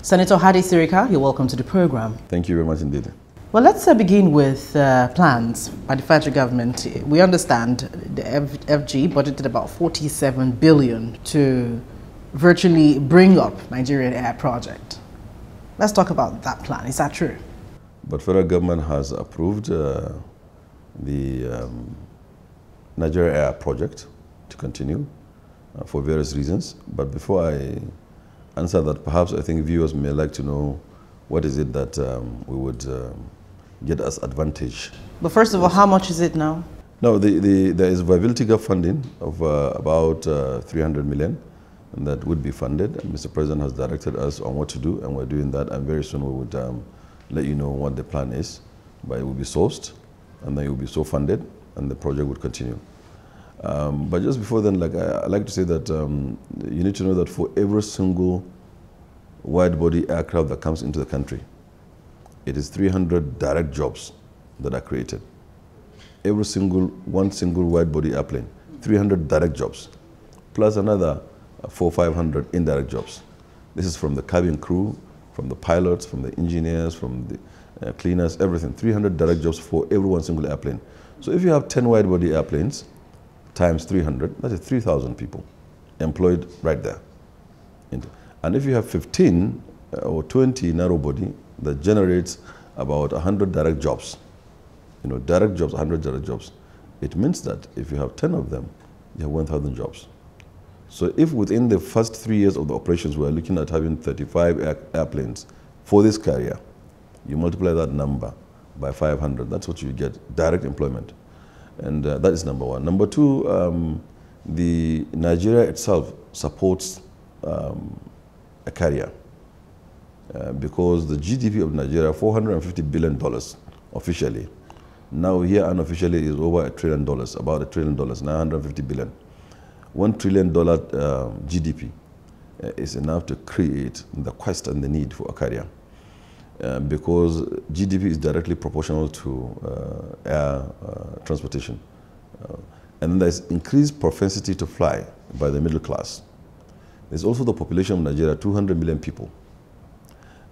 Senator Hadi Sirika, you're welcome to the program. Thank you very much indeed. Well, let's begin with plans by the federal government. We understand the FG budgeted about 47 billion to virtually bring up Nigerian Air project. Let's talk about that plan. Is that true? But federal government has approved the Nigeria Air project to continue for various reasons. But before I answer that, perhaps I think viewers may like to know what is it that we would get as advantage. But first of all, how much is it now? No, there is viability gap funding of about 300 million, and that would be funded. And Mr. President has directed us on what to do, and we're doing that. And very soon we would let you know what the plan is. But it will be sourced, and then it will be so funded, and the project would continue. But just before then, I like to say that you need to know that for every single wide-body aircraft that comes into the country, it is 300 direct jobs that are created. One single wide-body airplane, 300 direct jobs, plus another 400-500 indirect jobs. This is from the cabin crew, from the pilots, from the engineers, from the cleaners, everything. 300 direct jobs for every one single airplane. So if you have 10 wide-body airplanes times 300, that is 3,000 people employed right there. And if you have 15 or 20 narrow-body, that generates about 100 direct jobs. Direct jobs, 100 direct jobs. It means that if you have 10 of them, you have 1,000 jobs. So if within the first 3 years of the operations, we're looking at having 35 airplanes for this carrier, you multiply that number by 500, that's what you get, direct employment. And that is number one. Number two, the Nigeria itself supports a carrier because the GDP of Nigeria, $450 billion officially. Now here unofficially is over $1 trillion, about $1 trillion, 950 billion. $1 trillion GDP is enough to create the quest and the need for a carrier because GDP is directly proportional to air transportation. And then there's increased propensity to fly by the middle class. There's also the population of Nigeria, 200 million people.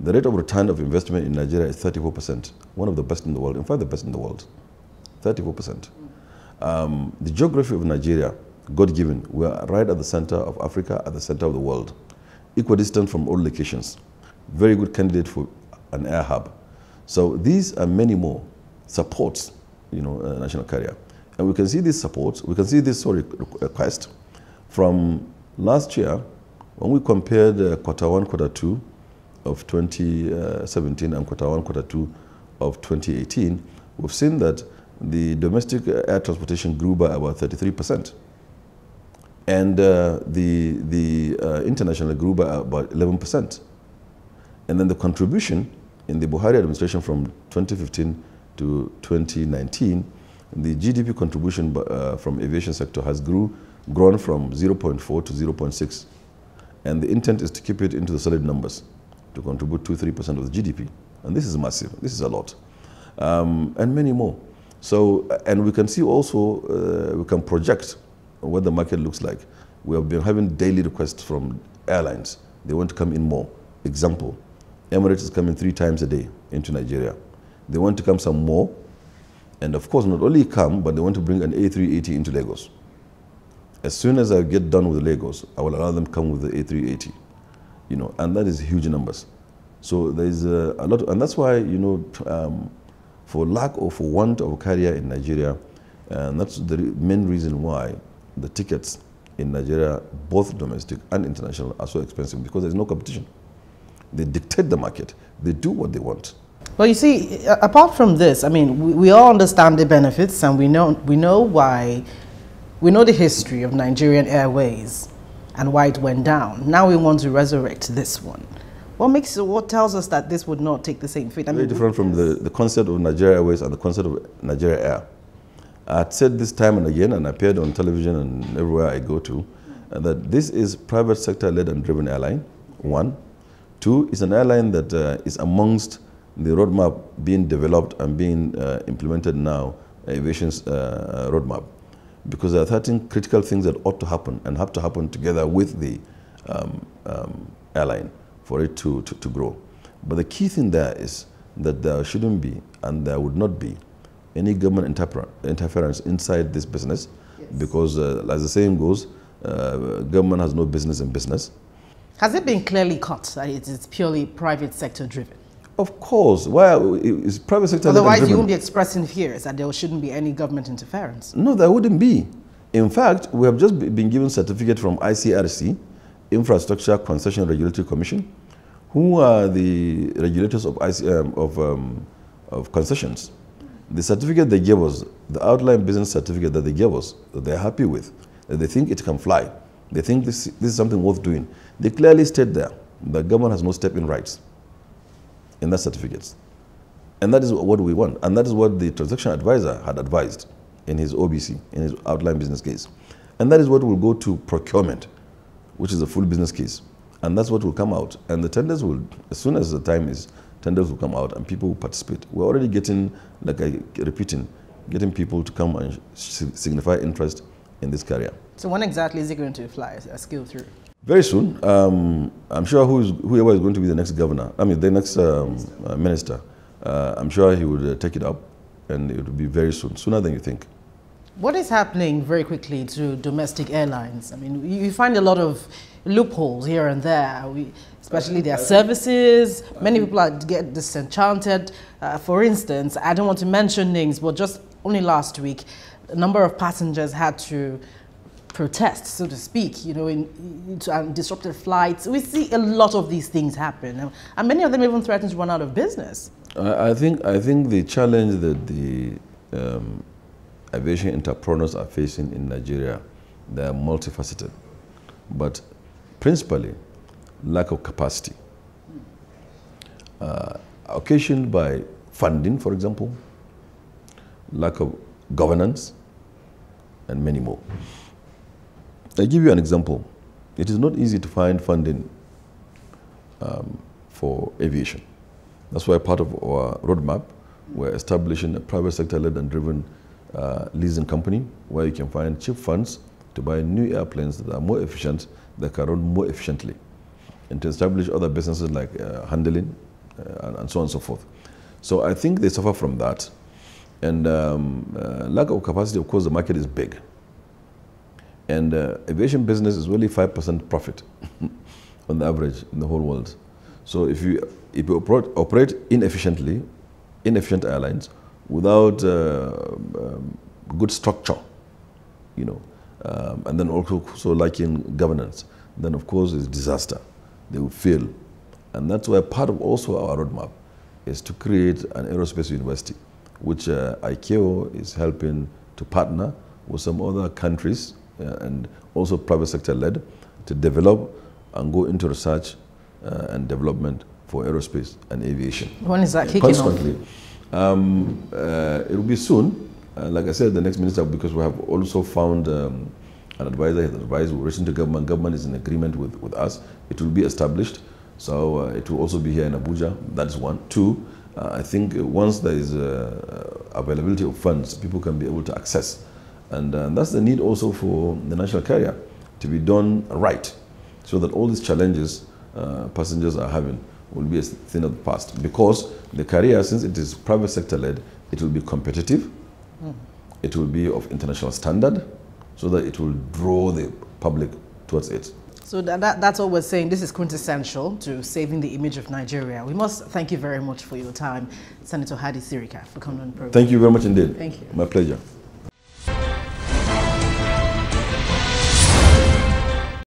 The rate of return of investment in Nigeria is 34%, one of the best in the world, in fact the best in the world, 34%. The geography of Nigeria, God-given, we are right at the center of Africa, at the center of the world, equidistant from all locations, very good candidate for an air hub. So these and many more supports, a national carrier. And we can see these supports, we can see this request from last year when we compared quarter one, quarter two of 2017 and quarter one, quarter two of 2018, we've seen that the domestic air transportation grew by about 33%. And the international grew by about 11%. And then the contribution in the Buhari administration from 2015 to 2019, the GDP contribution from aviation sector has grown from 0.4 to 0.6. And the intent is to keep it into the solid numbers, to contribute 2-3% of the GDP. And this is massive, this is a lot. And many more. So, and we can see also, we can project what the market looks like. We have been having daily requests from airlines. They want to come in more. Example, Emirates is coming 3 times a day into Nigeria. They want to come some more. And of course, not only come, but they want to bring an A380 into Lagos. As soon as I get done with Lagos, I will allow them to come with the A380. And that is huge numbers. So there is a lot, and that's why, for lack or for want of a carrier in Nigeria, and that's the main reason why the tickets in Nigeria, both domestic and international, are so expensive, because there's no competition. They dictate the market. They do what they want. Well, you see, apart from this, I mean, we all understand the benefits, and we know why. We know the history of Nigerian Airways and why it went down. Now we want to resurrect this one. What tells us that this would not take the same fate? Very different from the concept of Nigeria Airways and the concept of Nigeria Air. I've said this time and again, and I appeared on television and everywhere I go to, that this is private sector-led and driven airline, one. Two, it's an airline that is amongst the roadmap being developed and being implemented now, aviation's roadmap. Because there are 13 critical things that ought to happen and have to happen together with the airline for it to grow. But the key thing there is that there shouldn't be, and there would not be, any government interference inside this business, yes. Because as the saying goes, government has no business in business. Has it been clearly cut that it is purely private sector driven? Of course. Why is private sector driven? Otherwise, you won't be expressing fears that there shouldn't be any government interference. No, there wouldn't be. In fact, we have just been given certificate from ICRC, Infrastructure Concession Regulatory Commission, who are the regulators of concessions. The certificate they gave us, the outline business certificate that they gave us, that they're happy with, that they think it can fly, they think this is something worth doing. They clearly state there that government has no step-in rights in that certificate. And that is what we want. And that is what the transaction advisor had advised in his OBC, in his outline business case. And that is what will go to procurement, which is a full business case. And that's what will come out. And the tenders will, as soon as the time is, tenders will come out and people will participate. We're already getting, like I repeating, getting people to come and signify interest in this career. So when exactly is it going to fly a skill through? Very soon. I'm sure whoever is going to be the next governor, I mean the next minister, I'm sure he would take it up, and it will be very soon, sooner than you think. What is happening very quickly to domestic airlines? I mean, you find a lot of loopholes here and there, especially their services. Many people get disenchanted. For instance, I don't want to mention names, but just only last week, a number of passengers had to protest, so to speak, you know, to disrupted flights. We see a lot of these things happen, and many of them even threaten to run out of business. I think the challenge that the aviation entrepreneurs are facing in Nigeria, they are multifaceted, but principally lack of capacity, occasioned by funding, for example, lack of governance, and many more. I give you an example. It is not easy to find funding for aviation. That's why part of our roadmap, we're establishing a private sector-led and driven leasing company where you can find cheap funds to buy new airplanes that are more efficient, that can run more efficiently, and to establish other businesses like handling and so on and so forth. So I think they suffer from that. And lack of capacity, of course, the market is big. And aviation business is really 5% profit on the average in the whole world. So if you operate inefficiently, inefficient airlines without good structure, you know, and then also lacking governance, then of course it's disaster. They will fail. And that's why part of also our roadmap is to create an aerospace university, which ICAO is helping to partner with some other countries and also private sector led to develop and go into research and development for aerospace and aviation. When is that kicking off? Consequently, it will be soon. Like I said, the next minister, because we have also found an advisor, his advisor will listen to government. Government is in agreement with us. It will be established. So it will also be here in Abuja. That's one. Two, I think once there is availability of funds, people can be able to access. And that's the need also for the national carrier to be done right, so that all these challenges passengers are having will be a thing of the past. Because the carrier, since it is private sector led, it will be competitive, it will be of international standard, so that it will draw the public towards it. So that's what we're saying. This is quintessential to saving the image of Nigeria. We must thank you very much for your time, Senator Hadi Sirika, for coming on the program. Thank you very much indeed. Thank you. My pleasure.